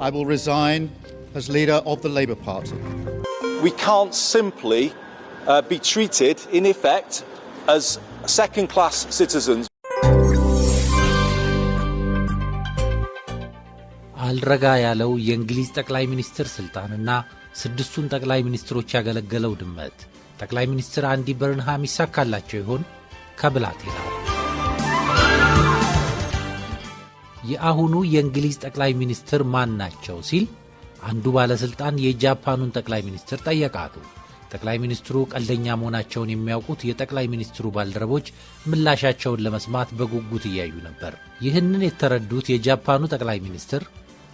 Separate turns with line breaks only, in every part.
I will resign as leader of the Labour Party.
We can't simply be treated, in effect, as second-class citizens.
አልረጋ ያለው የእንግሊዝ ጠቅላይ ሚኒስትር ስልጣንና ስድስቱን ጠቅላይ ሚኒስትሮች ያገለገለው ድመት ጠቅላይ ሚኒስትር አንዲ በርንሃም ይሳካላቸው ይሆን? ከብላቴናው የአሁኑ የእንግሊዝ ጠቅላይ ሚኒስትር ማን ናቸው ሲል አንዱ ባለስልጣን የጃፓኑን ጠቅላይ ሚኒስትር ጠየቃቱ። ጠቅላይ ሚኒስትሩ ቀልደኛ መሆናቸውን የሚያውቁት የጠቅላይ ሚኒስትሩ ባልደረቦች ምላሻቸውን ለመስማት በጉጉት እያዩ ነበር። ይህንን የተረዱት የጃፓኑ ጠቅላይ ሚኒስትር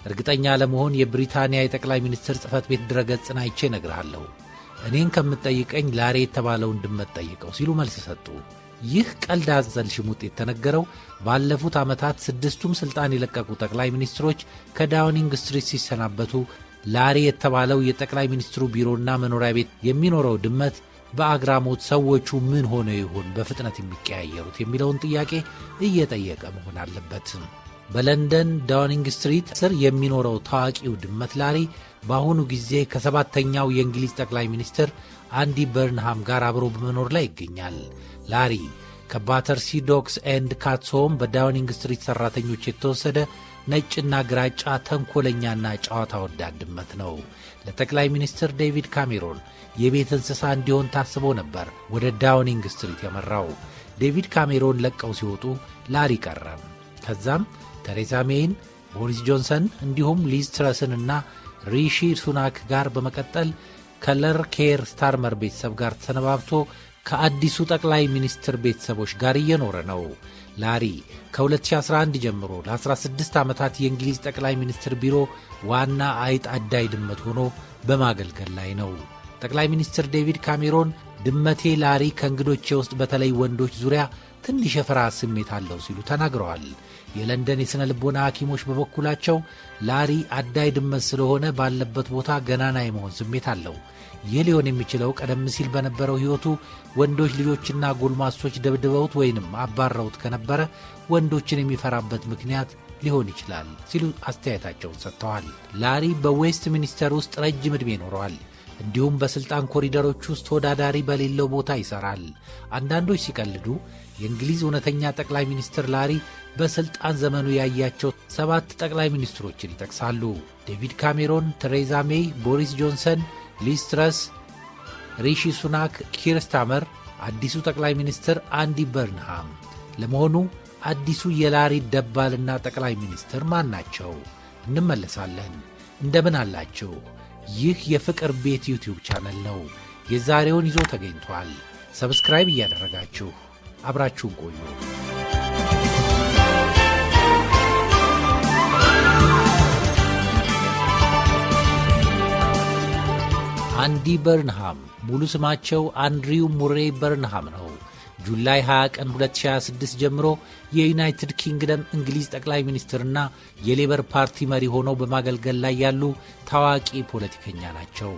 እርግጠኛ ለመሆን የብሪታንያ የጠቅላይ ሚኒስትር ጽሕፈት ቤት ድረገጽን አይቼ እነግርሃለሁ፣ እኔን ከምትጠይቀኝ ላሪ የተባለውን ድመት ጠይቀው ሲሉ መልስ ሰጡ። ይህ ቀልድ አዘል ሽሙጥ የተነገረው ባለፉት ዓመታት ስድስቱም ሥልጣን የለቀቁ ጠቅላይ ሚኒስትሮች ከዳውኒንግ ስትሪት ሲሰናበቱ ላሪ የተባለው የጠቅላይ ሚኒስትሩ ቢሮና መኖሪያ ቤት የሚኖረው ድመት በአግራሞት ሰዎቹ ምን ሆነው ይሆን በፍጥነት የሚቀያየሩት የሚለውን ጥያቄ እየጠየቀ መሆን አለበት። በለንደን ዳውኒንግ ስትሪት ስር የሚኖረው ታዋቂው ድመት ላሪ በአሁኑ ጊዜ ከሰባተኛው የእንግሊዝ ጠቅላይ ሚኒስትር አንዲ በርንሃም ጋር አብሮ በመኖር ላይ ይገኛል። ላሪ ከባተርሲ ዶግስ ኤንድ ካትስ ሆም በዳውኒንግ ስትሪት ሠራተኞች የተወሰደ ነጭና ግራጫ ተንኮለኛና ጨዋታ ወዳድ ድመት ነው። ለጠቅላይ ሚኒስትር ዴቪድ ካሜሮን የቤት እንስሳ እንዲሆን ታስቦ ነበር ወደ ዳውኒንግ ስትሪት የመራው። ዴቪድ ካሜሮን ለቀው ሲወጡ ላሪ ቀረ። ከዛም ቴሬዛ ሜይን፣ ቦሪስ ጆንሰን እንዲሁም ሊዝ ትረስንና ሪሺ ሱናክ ጋር በመቀጠል ከለር ኬር ስታርመር ቤተሰብ ጋር ተሰነባብቶ ከአዲሱ ጠቅላይ ሚኒስትር ቤተሰቦች ጋር እየኖረ ነው። ላሪ ከ2011 ጀምሮ ለ16 ዓመታት የእንግሊዝ ጠቅላይ ሚኒስትር ቢሮ ዋና አይጥ አዳይ ድመት ሆኖ በማገልገል ላይ ነው። ጠቅላይ ሚኒስትር ዴቪድ ካሜሮን ድመቴ ላሪ ከእንግዶቼ ውስጥ በተለይ ወንዶች ዙሪያ ትንሽ የፍርሃት ስሜት አለው ሲሉ ተናግረዋል። የለንደን የሥነ ልቦና ሐኪሞች በበኩላቸው ላሪ አዳይ ድመት ስለሆነ ባለበት ቦታ ገናና የመሆን ስሜት አለው። ይህ ሊሆን የሚችለው ቀደም ሲል በነበረው ሕይወቱ ወንዶች ልጆችና ጎልማሶች ደብድበውት ወይንም አባረውት ከነበረ ወንዶችን የሚፈራበት ምክንያት ሊሆን ይችላል ሲሉ አስተያየታቸውን ሰጥተዋል። ላሪ በዌስት ሚኒስተር ውስጥ ረጅም ዕድሜ ኖረዋል። እንዲሁም በሥልጣን ኮሪደሮች ውስጥ ተወዳዳሪ በሌለው ቦታ ይሠራል። አንዳንዶች ሲቀልዱ የእንግሊዝ እውነተኛ ጠቅላይ ሚኒስትር ላሪ በሥልጣን ዘመኑ ያያቸው 7 ጠቅላይ ሚኒስትሮችን ይጠቅሳሉ። ዴቪድ ካሜሮን፣ ቴሬዛ ሜይ፣ ቦሪስ ጆንሰን፣ ሊዝ ትረስ፣ ሪሺ ሱናክ፣ ኪር ስታርመር፣ አዲሱ ጠቅላይ ሚኒስትር አንዲ በርንሃም። ለመሆኑ አዲሱ የላሪ ደባልና ጠቅላይ ሚኒስትር ማን ናቸው? እንመለሳለን። እንደምን አላችሁ? ይህ የፍቅር ቤት ዩቲዩብ ቻነል ነው። የዛሬውን ይዞ ተገኝቷል። ሰብስክራይብ እያደረጋችሁ አብራችሁን ቆዩ። አንዲ በርንሃም ሙሉ ስማቸው አንድሪው ሙሬ በርንሃም ነው። ጁላይ 20 ቀን 2026 ጀምሮ የዩናይትድ ኪንግደም እንግሊዝ ጠቅላይ ሚኒስትርና የሌበር ፓርቲ መሪ ሆነው በማገልገል ላይ ያሉ ታዋቂ ፖለቲከኛ ናቸው።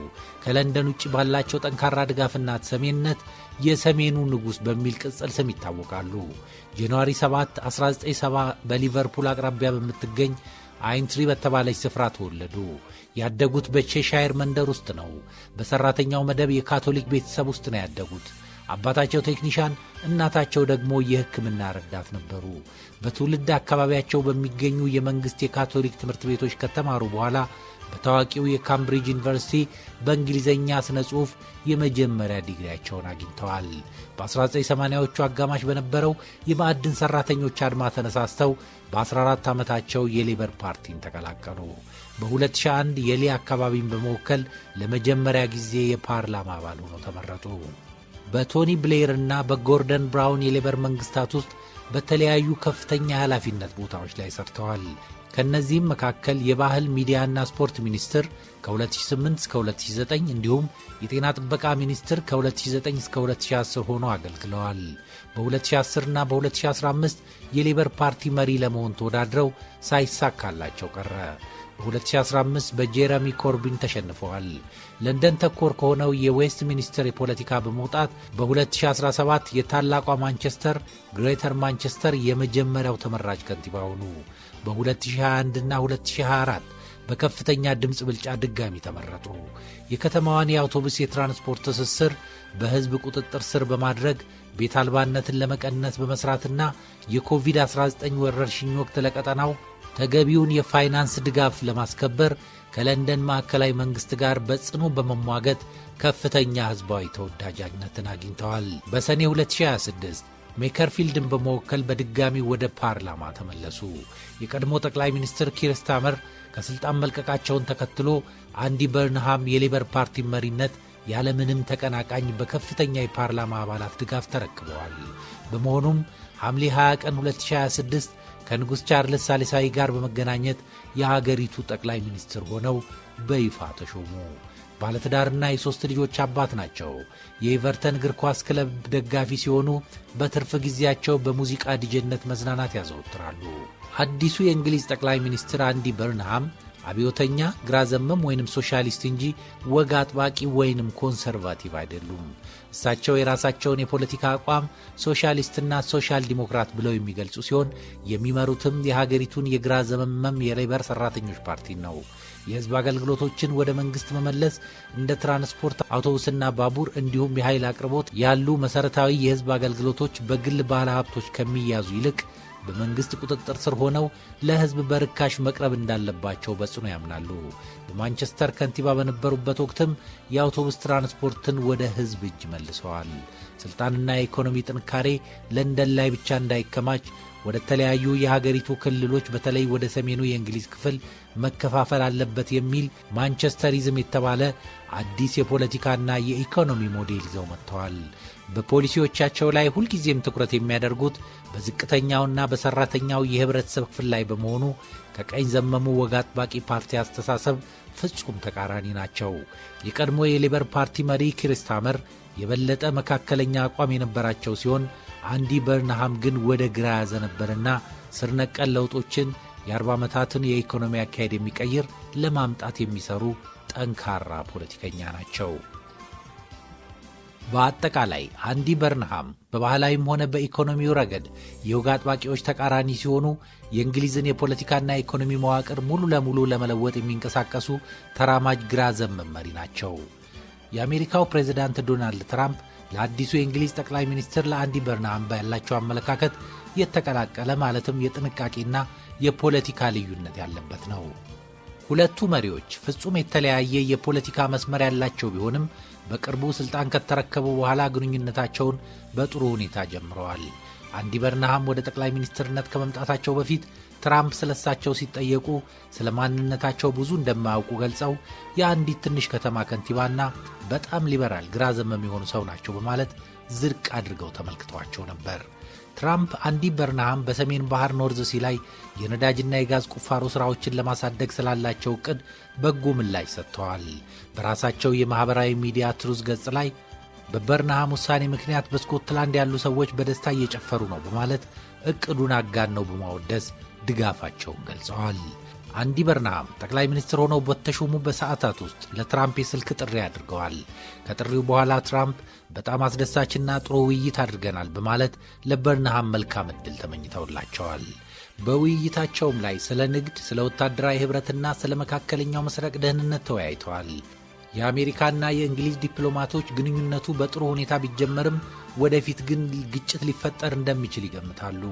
ከለንደን ውጭ ባላቸው ጠንካራ ድጋፍና ተሰሚነት የሰሜኑ ንጉሥ በሚል ቅጽል ስም ይታወቃሉ። ጃንዋሪ 7 1970 በሊቨርፑል አቅራቢያ በምትገኝ አይንትሪ በተባለች ስፍራ ተወለዱ። ያደጉት በቼሻየር መንደር ውስጥ ነው። በሠራተኛው መደብ የካቶሊክ ቤተሰብ ውስጥ ነው ያደጉት። አባታቸው ቴክኒሻን፣ እናታቸው ደግሞ የሕክምና ረዳት ነበሩ። በትውልድ አካባቢያቸው በሚገኙ የመንግሥት የካቶሊክ ትምህርት ቤቶች ከተማሩ በኋላ በታዋቂው የካምብሪጅ ዩኒቨርሲቲ በእንግሊዝኛ ሥነ ጽሑፍ የመጀመሪያ ዲግሪያቸውን አግኝተዋል። በ1980ዎቹ አጋማሽ በነበረው የማዕድን ሠራተኞች አድማ ተነሳስተው በ14 ዓመታቸው የሌበር ፓርቲን ተቀላቀሉ። በ2001 የሌ አካባቢን በመወከል ለመጀመሪያ ጊዜ የፓርላማ አባል ሆነው ተመረጡ። በቶኒ ብሌር እና በጎርደን ብራውን የሌበር መንግሥታት ውስጥ በተለያዩ ከፍተኛ የኃላፊነት ቦታዎች ላይ ሰርተዋል። ከእነዚህም መካከል የባህል ሚዲያና ስፖርት ሚኒስትር ከ2008 እስከ 2009 እንዲሁም የጤና ጥበቃ ሚኒስትር ከ2009 እስከ 2010 ሆኖ አገልግለዋል። በ2010 እና በ2015 የሌበር ፓርቲ መሪ ለመሆን ተወዳድረው ሳይሳካላቸው ቀረ። በ2015 በጄረሚ ኮርቢን ተሸንፈዋል። ለንደን ተኮር ከሆነው የዌስት ሚኒስተር የፖለቲካ በመውጣት በ2017 የታላቋ ማንቸስተር ግሬተር ማንቸስተር የመጀመሪያው ተመራጭ ከንቲባ ሆኑ። በ2021 እና 2024 በከፍተኛ ድምፅ ብልጫ ድጋሚ ተመረጡ። የከተማዋን የአውቶቡስ የትራንስፖርት ትስስር በሕዝብ ቁጥጥር ስር በማድረግ ቤት አልባነትን ለመቀነስ በመስራትና የኮቪድ-19 ወረርሽኝ ወቅት ለቀጠናው ተገቢውን የፋይናንስ ድጋፍ ለማስከበር ከለንደን ማዕከላዊ መንግሥት ጋር በጽኑ በመሟገት ከፍተኛ ሕዝባዊ ተወዳጅነትን አግኝተዋል። በሰኔ 2026 ሜከርፊልድን በመወከል በድጋሚ ወደ ፓርላማ ተመለሱ። የቀድሞ ጠቅላይ ሚኒስትር ኪር ስታመር ከሥልጣን መልቀቃቸውን ተከትሎ አንዲ በርንሃም የሌበር ፓርቲ መሪነት ያለምንም ተቀናቃኝ በከፍተኛ የፓርላማ አባላት ድጋፍ ተረክበዋል። በመሆኑም ሐምሌ 20 ቀን 2026 ከንጉሥ ቻርልስ ሳሊሳይ ጋር በመገናኘት የሀገሪቱ ጠቅላይ ሚኒስትር ሆነው በይፋ ተሾሙ። ባለትዳርና የሦስት ልጆች አባት ናቸው። የኤቨርተን እግር ኳስ ክለብ ደጋፊ ሲሆኑ በትርፍ ጊዜያቸው በሙዚቃ ዲጄነት መዝናናት ያዘወትራሉ። አዲሱ የእንግሊዝ ጠቅላይ ሚኒስትር አንዲ በርንሃም አብዮተኛ፣ ግራ ዘመም ወይንም ሶሻሊስት እንጂ ወግ አጥባቂ ወይንም ኮንሰርቫቲቭ አይደሉም። እሳቸው የራሳቸውን የፖለቲካ አቋም ሶሻሊስትና ሶሻል ዲሞክራት ብለው የሚገልጹ ሲሆን የሚመሩትም የሀገሪቱን የግራ ዘመም የሌበር ሰራተኞች ፓርቲ ነው። የሕዝብ አገልግሎቶችን ወደ መንግሥት መመለስ እንደ ትራንስፖርት፣ አውቶቡስና ባቡር እንዲሁም የኃይል አቅርቦት ያሉ መሠረታዊ የሕዝብ አገልግሎቶች በግል ባለ ሀብቶች ከሚያዙ ይልቅ በመንግሥት ቁጥጥር ስር ሆነው ለሕዝብ በርካሽ መቅረብ እንዳለባቸው በጽኑ ያምናሉ። በማንቸስተር ከንቲባ በነበሩበት ወቅትም የአውቶቡስ ትራንስፖርትን ወደ ሕዝብ እጅ መልሰዋል። ሥልጣንና የኢኮኖሚ ጥንካሬ ለንደን ላይ ብቻ እንዳይከማች ወደ ተለያዩ የሀገሪቱ ክልሎች በተለይ ወደ ሰሜኑ የእንግሊዝ ክፍል መከፋፈል አለበት የሚል ማንቸስተሪዝም የተባለ አዲስ የፖለቲካና የኢኮኖሚ ሞዴል ይዘው መጥተዋል። በፖሊሲዎቻቸው ላይ ሁልጊዜም ትኩረት የሚያደርጉት በዝቅተኛውና በሰራተኛው የህብረተሰብ ክፍል ላይ በመሆኑ ከቀኝ ዘመሙ ወግ አጥባቂ ፓርቲ አስተሳሰብ ፍጹም ተቃራኒ ናቸው። የቀድሞ የሌበር ፓርቲ መሪ ኪር ስታመር የበለጠ መካከለኛ አቋም የነበራቸው ሲሆን አንዲ በርንሃም ግን ወደ ግራ ያዘነበርና ስር ነቀል ለውጦችን የ40 ዓመታትን የኢኮኖሚ አካሄድ የሚቀይር ለማምጣት የሚሰሩ ጠንካራ ፖለቲከኛ ናቸው። በአጠቃላይ አንዲ በርንሃም በባህላዊም ሆነ በኢኮኖሚው ረገድ የወግ አጥባቂዎች ተቃራኒ ሲሆኑ የእንግሊዝን የፖለቲካና ኢኮኖሚ መዋቅር ሙሉ ለሙሉ ለመለወጥ የሚንቀሳቀሱ ተራማጅ ግራ ዘመም መሪ ናቸው። የአሜሪካው ፕሬዝዳንት ዶናልድ ትራምፕ ለአዲሱ የእንግሊዝ ጠቅላይ ሚኒስትር ለአንዲ በርንሃም ያላቸው አመለካከት የተቀላቀለ ማለትም የጥንቃቄና የፖለቲካ ልዩነት ያለበት ነው። ሁለቱ መሪዎች ፍጹም የተለያየ የፖለቲካ መስመር ያላቸው ቢሆንም በቅርቡ ስልጣን ከተረከቡ በኋላ ግንኙነታቸውን በጥሩ ሁኔታ ጀምረዋል። አንዲ በርንሃም ወደ ጠቅላይ ሚኒስትርነት ከመምጣታቸው በፊት ትራምፕ ስለሳቸው ሲጠየቁ ስለ ማንነታቸው ብዙ እንደማያውቁ ገልጸው የአንዲት ትንሽ ከተማ ከንቲባና በጣም ሊበራል ግራ ዘመም የሆኑ ሰው ናቸው በማለት ዝቅ አድርገው ተመልክተዋቸው ነበር። ትራምፕ አንዲ በርንሃም በሰሜን ባህር ኖርዝ ሲ ላይ የነዳጅና የጋዝ ቁፋሮ ሥራዎችን ለማሳደግ ስላላቸው ዕቅድ በጎ ምላሽ ሰጥተዋል። በራሳቸው የማኅበራዊ ሚዲያ ትሩዝ ገጽ ላይ በበርንሃም ውሳኔ ምክንያት በስኮትላንድ ያሉ ሰዎች በደስታ እየጨፈሩ ነው በማለት ዕቅዱን አጋነው በማወደስ ድጋፋቸውን ገልጸዋል። አንዲ በርንሃም ጠቅላይ ሚኒስትር ሆነው በተሾሙ በሰዓታት ውስጥ ለትራምፕ የስልክ ጥሪ አድርገዋል። ከጥሪው በኋላ ትራምፕ በጣም አስደሳችና ጥሩ ውይይት አድርገናል በማለት ለበርንሃም መልካም ዕድል ተመኝተውላቸዋል። በውይይታቸውም ላይ ስለ ንግድ፣ ስለ ወታደራዊ ኅብረትና ስለ መካከለኛው ምስራቅ ደህንነት ተወያይተዋል። የአሜሪካና የእንግሊዝ ዲፕሎማቶች ግንኙነቱ በጥሩ ሁኔታ ቢጀመርም ወደፊት ግን ግጭት ሊፈጠር እንደሚችል ይገምታሉ።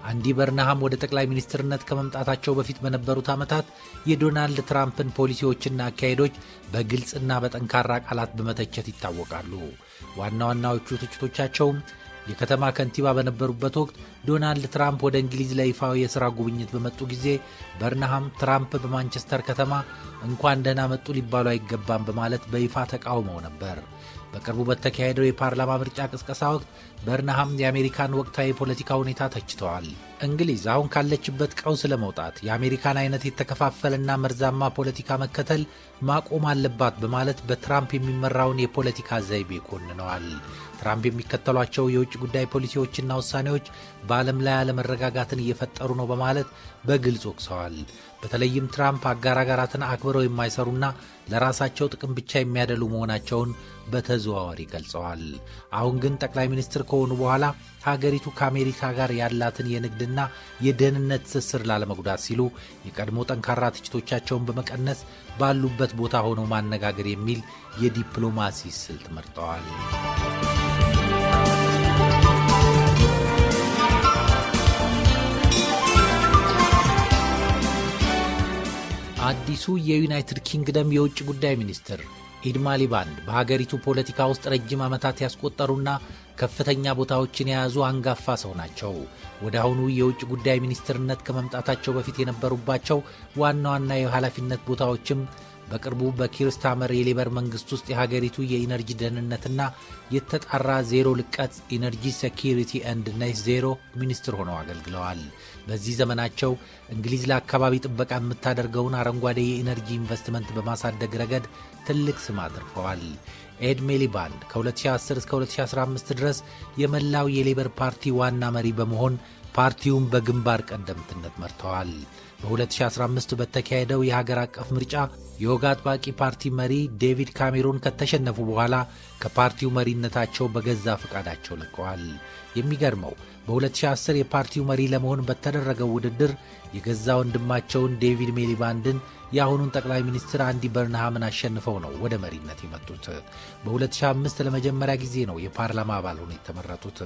አንዲ በርንሃም ወደ ጠቅላይ ሚኒስትርነት ከመምጣታቸው በፊት በነበሩት ዓመታት የዶናልድ ትራምፕን ፖሊሲዎችና አካሄዶች በግልጽና በጠንካራ ቃላት በመተቸት ይታወቃሉ። ዋና ዋናዎቹ ትችቶቻቸውም የከተማ ከንቲባ በነበሩበት ወቅት ዶናልድ ትራምፕ ወደ እንግሊዝ ለይፋዊ የሥራ ጉብኝት በመጡ ጊዜ በርንሃም ትራምፕ በማንቸስተር ከተማ እንኳን ደህና መጡ ሊባሉ አይገባም በማለት በይፋ ተቃውመው ነበር። በቅርቡ በተካሄደው የፓርላማ ምርጫ ቅስቀሳ ወቅት በርንሃም የአሜሪካን ወቅታዊ የፖለቲካ ሁኔታ ተችተዋል። እንግሊዝ አሁን ካለችበት ቀውስ ለመውጣት የአሜሪካን አይነት የተከፋፈለና መርዛማ ፖለቲካ መከተል ማቆም አለባት በማለት በትራምፕ የሚመራውን የፖለቲካ ዘይቤ ኮንነዋል። ትራምፕ የሚከተሏቸው የውጭ ጉዳይ ፖሊሲዎችና ውሳኔዎች በዓለም ላይ አለመረጋጋትን እየፈጠሩ ነው በማለት በግልጽ ወቅሰዋል። በተለይም ትራምፕ አጋር አገራትን አክብረው የማይሰሩና ለራሳቸው ጥቅም ብቻ የሚያደሉ መሆናቸውን በተዘዋዋሪ ገልጸዋል። አሁን ግን ጠቅላይ ሚኒስትር ከሆኑ በኋላ ሀገሪቱ ከአሜሪካ ጋር ያላትን የንግድና የደህንነት ትስስር ላለመጉዳት ሲሉ የቀድሞ ጠንካራ ትችቶቻቸውን በመቀነስ ባሉበት ቦታ ሆነው ማነጋገር የሚል የዲፕሎማሲ ስልት መርጠዋል። አዲሱ የዩናይትድ ኪንግደም የውጭ ጉዳይ ሚኒስትር ኢድ ሚሊባንድ በሀገሪቱ ፖለቲካ ውስጥ ረጅም ዓመታት ያስቆጠሩና ከፍተኛ ቦታዎችን የያዙ አንጋፋ ሰው ናቸው። ወደ አሁኑ የውጭ ጉዳይ ሚኒስትርነት ከመምጣታቸው በፊት የነበሩባቸው ዋና ዋና የኃላፊነት ቦታዎችም በቅርቡ በኪር ስታመር የሌበር መንግስት ውስጥ የሀገሪቱ የኢነርጂ ደህንነትና የተጣራ ዜሮ ልቀት ኢነርጂ ሴኪሪቲ ኤንድ ኔት ዜሮ ሚኒስትር ሆነው አገልግለዋል። በዚህ ዘመናቸው እንግሊዝ ለአካባቢ ጥበቃ የምታደርገውን አረንጓዴ የኢነርጂ ኢንቨስትመንት በማሳደግ ረገድ ትልቅ ስም አትርፈዋል። ኤድ ሚሊባንድ ከ2010 እስከ 2015 ድረስ የመላው የሌበር ፓርቲ ዋና መሪ በመሆን ፓርቲውን በግንባር ቀደምትነት መርተዋል። በ2015 በተካሄደው የሀገር አቀፍ ምርጫ የወግ አጥባቂ ፓርቲ መሪ ዴቪድ ካሜሮን ከተሸነፉ በኋላ ከፓርቲው መሪነታቸው በገዛ ፈቃዳቸው ለቀዋል። የሚገርመው በ2010 የፓርቲው መሪ ለመሆን በተደረገው ውድድር የገዛ ወንድማቸውን ዴቪድ ሚሊባንድን የአሁኑን ጠቅላይ ሚኒስትር አንዲ በርንሃምን አሸንፈው ነው ወደ መሪነት የመጡት። በ2005 ለመጀመሪያ ጊዜ ነው የፓርላማ አባል ሆነው የተመረጡት።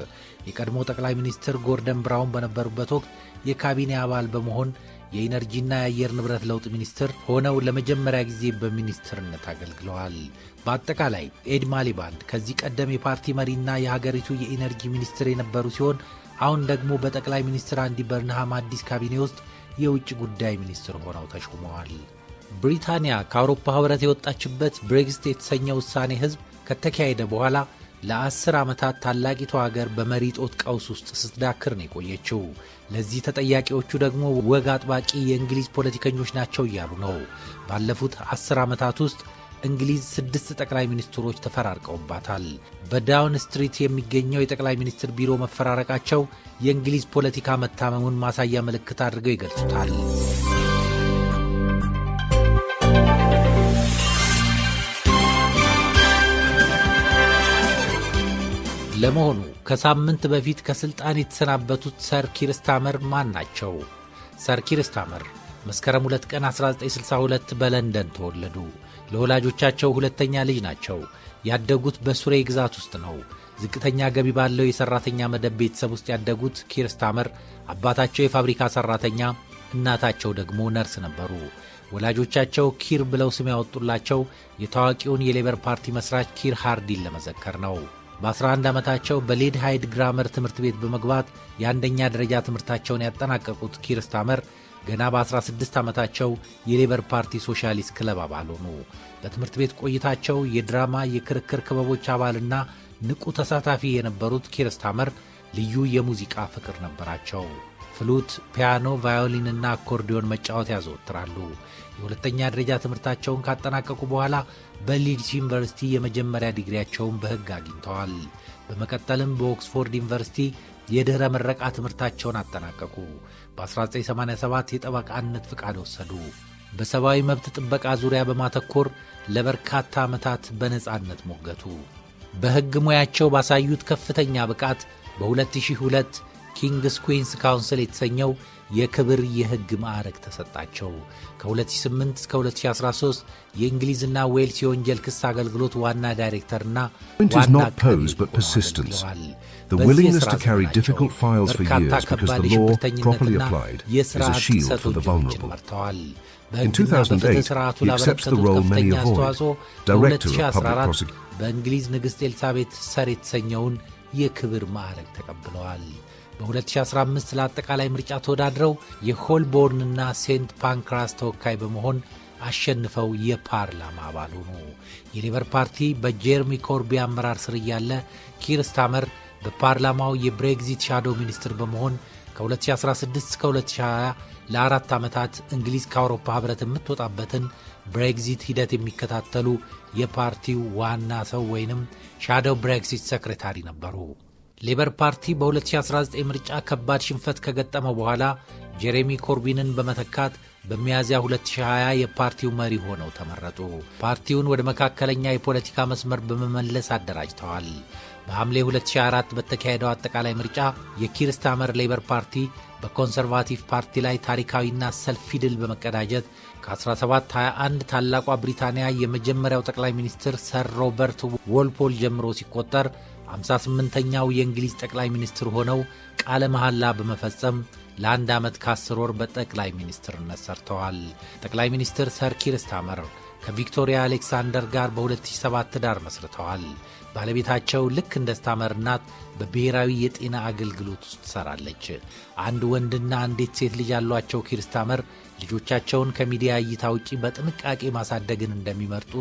የቀድሞ ጠቅላይ ሚኒስትር ጎርደን ብራውን በነበሩበት ወቅት የካቢኔ አባል በመሆን የኢነርጂና የአየር ንብረት ለውጥ ሚኒስትር ሆነው ለመጀመሪያ ጊዜ በሚኒስትርነት አገልግለዋል። በአጠቃላይ ኤድ ሚሊባንድ ከዚህ ቀደም የፓርቲ መሪና የሀገሪቱ የኢነርጂ ሚኒስትር የነበሩ ሲሆን አሁን ደግሞ በጠቅላይ ሚኒስትር አንዲ በርንሃም አዲስ ካቢኔ ውስጥ የውጭ ጉዳይ ሚኒስትር ሆነው ተሾመዋል። ብሪታንያ ከአውሮፓ ህብረት የወጣችበት ብሬግዚት የተሰኘው ውሳኔ ህዝብ ከተካሄደ በኋላ ለ10 ዓመታት ታላቂቷ ሀገር በመሪ ጦት ቀውስ ውስጥ ስትዳክር ነው የቆየችው። ለዚህ ተጠያቂዎቹ ደግሞ ወግ አጥባቂ የእንግሊዝ ፖለቲከኞች ናቸው እያሉ ነው። ባለፉት 10 ዓመታት ውስጥ እንግሊዝ 6 ጠቅላይ ሚኒስትሮች ተፈራርቀውባታል። በዳውን ስትሪት የሚገኘው የጠቅላይ ሚኒስትር ቢሮ መፈራረቃቸው የእንግሊዝ ፖለቲካ መታመሙን ማሳያ ምልክት አድርገው ይገልጹታል። ለመሆኑ ከሳምንት በፊት ከስልጣን የተሰናበቱት ሰር ኪር ስታመር ማን ናቸው? ሰር ኪር ስታመር መስከረም 2 ቀን 1962 በለንደን ተወለዱ። ለወላጆቻቸው ሁለተኛ ልጅ ናቸው። ያደጉት በሱሬ ግዛት ውስጥ ነው። ዝቅተኛ ገቢ ባለው የሰራተኛ መደብ ቤተሰብ ውስጥ ያደጉት ኪር ስታመር አባታቸው የፋብሪካ ሰራተኛ፣ እናታቸው ደግሞ ነርስ ነበሩ። ወላጆቻቸው ኪር ብለው ስም ያወጡላቸው የታዋቂውን የሌበር ፓርቲ መስራች ኪር ሃርዲን ለመዘከር ነው። በ11 ዓመታቸው በሌድ ሃይድ ግራመር ትምህርት ቤት በመግባት የአንደኛ ደረጃ ትምህርታቸውን ያጠናቀቁት ኪር ስታመር ገና በ16 ዓመታቸው የሌበር ፓርቲ ሶሻሊስት ክለብ አባል ሆኑ። በትምህርት ቤት ቆይታቸው የድራማ የክርክር ክበቦች አባልና ንቁ ተሳታፊ የነበሩት ኪር ስታመር ልዩ የሙዚቃ ፍቅር ነበራቸው። ፍሉት፣ ፒያኖ፣ ቫዮሊንና አኮርዲዮን መጫወት ያዘወትራሉ። የሁለተኛ ደረጃ ትምህርታቸውን ካጠናቀቁ በኋላ በሊድስ ዩኒቨርሲቲ የመጀመሪያ ዲግሪያቸውን በሕግ አግኝተዋል። በመቀጠልም በኦክስፎርድ ዩኒቨርሲቲ የድኅረ ምረቃ ትምህርታቸውን አጠናቀቁ። በ1987 የጠበቃነት ፍቃድ ወሰዱ። በሰብአዊ መብት ጥበቃ ዙሪያ በማተኮር ለበርካታ ዓመታት በነጻነት ሞገቱ። በሕግ ሙያቸው ባሳዩት ከፍተኛ ብቃት በ2002 ኪንግስ ኩዊንስ ካውንስል የተሰኘው የክብር የሕግ ማዕረግ ተሰጣቸው። ከ2008 እስከ 2013 የእንግሊዝና ዌልስ የወንጀል ክስ አገልግሎት ዋና ዳይሬክተርና ዋና አቃቤ አገልግለዋል። በዚህ የሥራ ዘመናቸው በርካታ ከባድ የሽብርተኝነትና የሥርዓት ጥሰቶችን መርተዋል። በሕግና በፍትሕ ሥርዓቱ ላበረከቱት ከፍተኛ አስተዋጽኦ በ2014 በእንግሊዝ ንግሥት ኤልሳቤት ሰር የተሰኘውን የክብር ማዕረግ ተቀብለዋል። በ2015 ለአጠቃላይ ምርጫ ተወዳድረው የሆልቦርንና ሴንት ፓንክራስ ተወካይ በመሆን አሸንፈው የፓርላማ አባል ሆኑ። የሌበር ፓርቲ በጄርሚ ኮርቢ አመራር ስር እያለ ኪር ስታመር በፓርላማው የብሬግዚት ሻዶው ሚኒስትር በመሆን ከ2016 እስከ 2020 ለአራት ዓመታት እንግሊዝ ከአውሮፓ ኅብረት የምትወጣበትን ብሬግዚት ሂደት የሚከታተሉ የፓርቲው ዋና ሰው ወይንም ሻዶው ብሬግዚት ሴክሬታሪ ነበሩ። ሌበር ፓርቲ በ2019 ምርጫ ከባድ ሽንፈት ከገጠመው በኋላ ጄሬሚ ኮርቢንን በመተካት በሚያዝያ 2020 የፓርቲው መሪ ሆነው ተመረጡ። ፓርቲውን ወደ መካከለኛ የፖለቲካ መስመር በመመለስ አደራጅተዋል። በሐምሌ 2004 በተካሄደው አጠቃላይ ምርጫ የኪር ስታመር ሌበር ፓርቲ በኮንሰርቫቲቭ ፓርቲ ላይ ታሪካዊና ሰልፊ ድል በመቀዳጀት ከ1721 ታላቋ ብሪታንያ የመጀመሪያው ጠቅላይ ሚኒስትር ሰር ሮበርት ዎልፖል ጀምሮ ሲቆጠር 58ኛው የእንግሊዝ ጠቅላይ ሚኒስትር ሆነው ቃለ መሐላ በመፈጸም ለአንድ ዓመት ከ10 ወር በጠቅላይ ሚኒስትርነት ሰርተዋል። ጠቅላይ ሚኒስትር ሰር ኪር ስታመር ከቪክቶሪያ አሌክሳንደር ጋር በ2007 ትዳር መስርተዋል። ባለቤታቸው ልክ እንደ ስታመር እናት በብሔራዊ የጤና አገልግሎት ውስጥ ትሰራለች። አንድ ወንድና አንዲት ሴት ልጅ ያሏቸው ኪር ስታመር ልጆቻቸውን ከሚዲያ እይታ ውጪ በጥንቃቄ ማሳደግን እንደሚመርጡ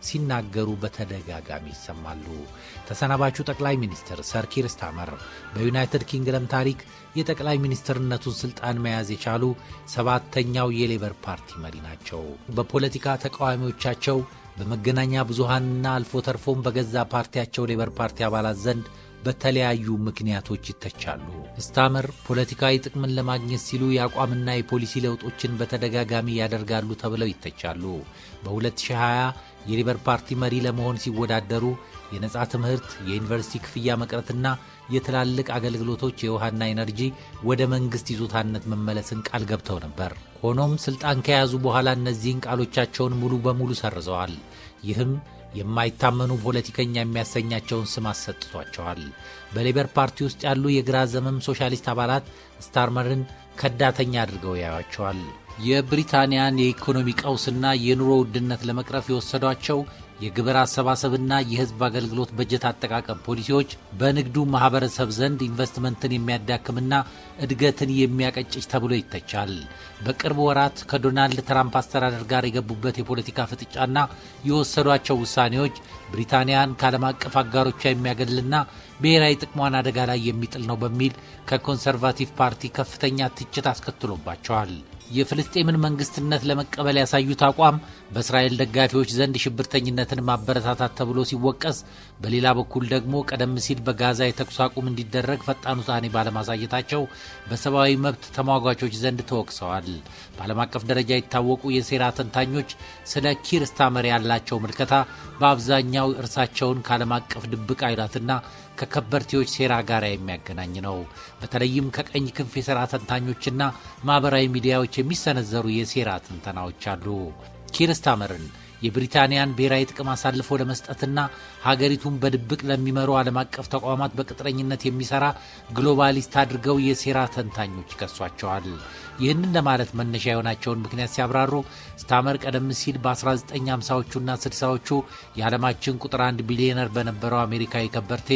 ሲናገሩ በተደጋጋሚ ይሰማሉ። ተሰናባቹ ጠቅላይ ሚኒስትር ሰር ኪር ስታመር በዩናይትድ ኪንግደም ታሪክ የጠቅላይ ሚኒስትርነቱን ስልጣን መያዝ የቻሉ 7ኛው የሌበር ፓርቲ መሪ ናቸው። በፖለቲካ ተቃዋሚዎቻቸው በመገናኛ ብዙሃንና አልፎ ተርፎም በገዛ ፓርቲያቸው ሌበር ፓርቲ አባላት ዘንድ በተለያዩ ምክንያቶች ይተቻሉ። ስታመር ፖለቲካዊ ጥቅምን ለማግኘት ሲሉ የአቋምና የፖሊሲ ለውጦችን በተደጋጋሚ ያደርጋሉ ተብለው ይተቻሉ። በ2020 የሌበር ፓርቲ መሪ ለመሆን ሲወዳደሩ የነጻ ትምህርት፣ የዩኒቨርሲቲ ክፍያ መቅረትና የትላልቅ አገልግሎቶች የውሃና ኤነርጂ ወደ መንግስት ይዞታነት መመለስን ቃል ገብተው ነበር። ሆኖም ስልጣን ከያዙ በኋላ እነዚህን ቃሎቻቸውን ሙሉ በሙሉ ሰርዘዋል። ይህም የማይታመኑ ፖለቲከኛ የሚያሰኛቸውን ስም አሰጥቷቸዋል። በሌበር ፓርቲ ውስጥ ያሉ የግራ ዘመም ሶሻሊስት አባላት ስታመርን ከዳተኛ አድርገው ያዩዋቸዋል። የብሪታንያን የኢኮኖሚ ቀውስና የኑሮ ውድነት ለመቅረፍ የወሰዷቸው የግብር አሰባሰብና የህዝብ አገልግሎት በጀት አጠቃቀም ፖሊሲዎች በንግዱ ማህበረሰብ ዘንድ ኢንቨስትመንትን የሚያዳክምና እድገትን የሚያቀጭጭ ተብሎ ይተቻል። በቅርብ ወራት ከዶናልድ ትራምፕ አስተዳደር ጋር የገቡበት የፖለቲካ ፍጥጫና የወሰዷቸው ውሳኔዎች ብሪታንያን ከዓለም አቀፍ አጋሮቿ የሚያገልና ብሔራዊ ጥቅሟን አደጋ ላይ የሚጥል ነው በሚል ከኮንሰርቫቲቭ ፓርቲ ከፍተኛ ትችት አስከትሎባቸዋል። የፍልስጤምን መንግስትነት ለመቀበል ያሳዩት አቋም በእስራኤል ደጋፊዎች ዘንድ ሽብርተኝነትን ማበረታታት ተብሎ ሲወቀስ፣ በሌላ በኩል ደግሞ ቀደም ሲል በጋዛ የተኩስ አቁም እንዲደረግ ፈጣን ውሳኔ ባለማሳየታቸው በሰብአዊ መብት ተሟጋቾች ዘንድ ተወቅሰዋል። በዓለም አቀፍ ደረጃ የታወቁ የሴራ ተንታኞች ስለ ኪር ስታመር ያላቸው ምልከታ በአብዛኛው እርሳቸውን ከዓለም አቀፍ ድብቅ ኃይላትና ከከበርቴዎች ሴራ ጋር የሚያገናኝ ነው። በተለይም ከቀኝ ክንፍ የሴራ ተንታኞችና ማህበራዊ ሚዲያዎች የሚሰነዘሩ የሴራ ትንተናዎች አሉ። ኪር ስታመርን የብሪታንያን ብሔራዊ ጥቅም አሳልፎ ለመስጠትና ሀገሪቱን በድብቅ ለሚመሩ ዓለም አቀፍ ተቋማት በቅጥረኝነት የሚሰራ ግሎባሊስት አድርገው የሴራ ተንታኞች ይከሷቸዋል። ይህንን ለማለት መነሻ የሆናቸውን ምክንያት ሲያብራሩ ስታመር ቀደም ሲል በ1950ዎቹና 60ዎቹ የዓለማችን ቁጥር 1 ቢሊዮነር በነበረው አሜሪካዊ ከበርቴ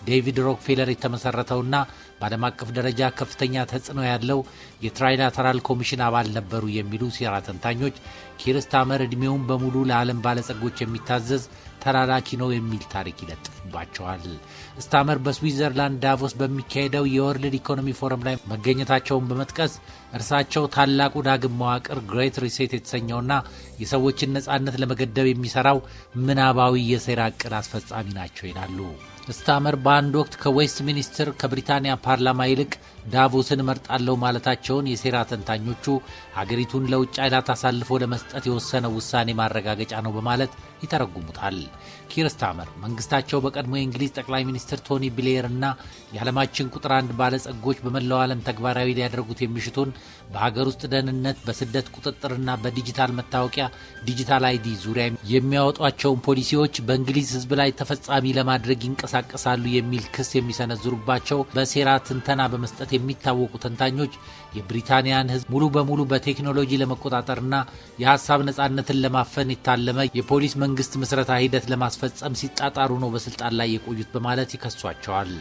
ዴቪድ ሮክፌለር የተመሰረተውና በዓለም አቀፍ ደረጃ ከፍተኛ ተጽዕኖ ያለው የትራይላተራል ኮሚሽን አባል ነበሩ የሚሉ ሴራ ተንታኞች ኪር ስታመር ዕድሜውን በሙሉ ለዓለም ባለጸጎች የሚታዘዝ ተላላኪ ነው የሚል ታሪክ ይለጥፉባቸዋል። ስታመር በስዊዘርላንድ ዳቮስ በሚካሄደው የወርልድ ኢኮኖሚ ፎረም ላይ መገኘታቸውን በመጥቀስ እርሳቸው ታላቁ ዳግም መዋቅር ግሬት ሪሴት የተሰኘውና የሰዎችን ነጻነት ለመገደብ የሚሰራው ምናባዊ የሴራ ዕቅድ አስፈጻሚ ናቸው ይላሉ። ስታመር በአንድ ወቅት ከዌስት ሚኒስትር ከብሪታንያ ፓርላማ ይልቅ ዳቮስን መርጣለው ማለታቸውን የሴራ ተንታኞቹ ሀገሪቱን ለውጭ ኃይላት አሳልፎ ለመስጠት የወሰነ ውሳኔ ማረጋገጫ ነው በማለት ይተረጉሙታል። ኪር ስታመር መንግስታቸው በቀድሞ የእንግሊዝ ጠቅላይ ሚኒስትር ቶኒ ብሌር እና የዓለማችን ቁጥር 1 ባለጸጎች በመላው ዓለም ተግባራዊ ሊያደርጉት የሚሽቱን በሀገር ውስጥ ደህንነት፣ በስደት ቁጥጥርና በዲጂታል መታወቂያ ዲጂታል አይዲ ዙሪያ የሚያወጧቸውን ፖሊሲዎች በእንግሊዝ ሕዝብ ላይ ተፈጻሚ ለማድረግ ይንቀሳቀሳሉ የሚል ክስ የሚሰነዝሩባቸው በሴራ ትንተና በመስጠት የሚታወቁ ተንታኞች የብሪታንያን ሕዝብ ሙሉ በሙሉ በቴክኖሎጂ ለመቆጣጠርና የሐሳብ ነጻነትን ለማፈን የታለመ የፖሊስ መንግስት ምስረታ ሂደት ለማስፈጸም ሲጣጣሩ ነው በስልጣን ላይ የቆዩት በማለት ይከሷቸዋል።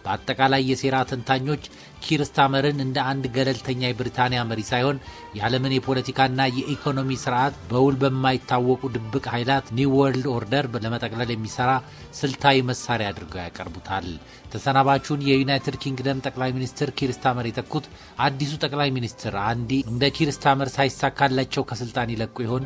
በአጠቃላይ የሴራ ተንታኞች ኪር ስታመርን እንደ አንድ ገለልተኛ የብሪታንያ መሪ ሳይሆን የዓለምን የፖለቲካና የኢኮኖሚ ስርዓት በውል በማይታወቁ ድብቅ ኃይላት ኒው ወርልድ ኦርደር ለመጠቅለል የሚሰራ ስልታዊ መሳሪያ አድርገው ያቀርቡታል። ተሰናባቹን የዩናይትድ ኪንግደም ጠቅላይ ሚኒስትር ኪር ስታመር የተኩት አዲሱ ጠቅላይ ሚኒስትር አንዲ እንደ ኪር ስታመር ሳይሳካላቸው ከስልጣን ይለቁ ይሆን?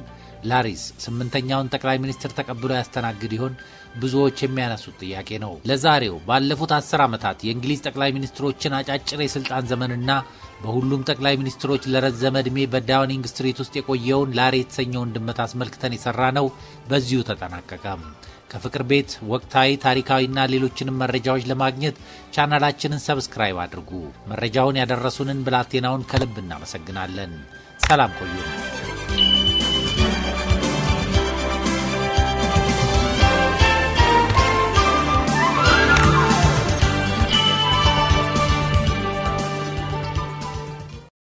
ላሪስ 8ኛውን ጠቅላይ ሚኒስትር ተቀብሎ ያስተናግድ ይሆን? ብዙዎች የሚያነሱት ጥያቄ ነው። ለዛሬው ባለፉት 10 ዓመታት የእንግሊዝ ጠቅላይ ሚኒስትሮችን አጫጭር የስልጣን ዘመንና በሁሉም ጠቅላይ ሚኒስትሮች ለረዘመ ዕድሜ በዳውኒንግ ስትሪት ውስጥ የቆየውን ላሪ የተሰኘውን ድመት አስመልክተን የሰራነው በዚሁ ተጠናቀቀ። ከፍቅር ቤት ወቅታዊ ታሪካዊና ሌሎችንም መረጃዎች ለማግኘት ቻናላችንን ሰብስክራይብ አድርጉ። መረጃውን ያደረሱንን ብላቴናውን ከልብ እናመሰግናለን። ሰላም ቆዩ።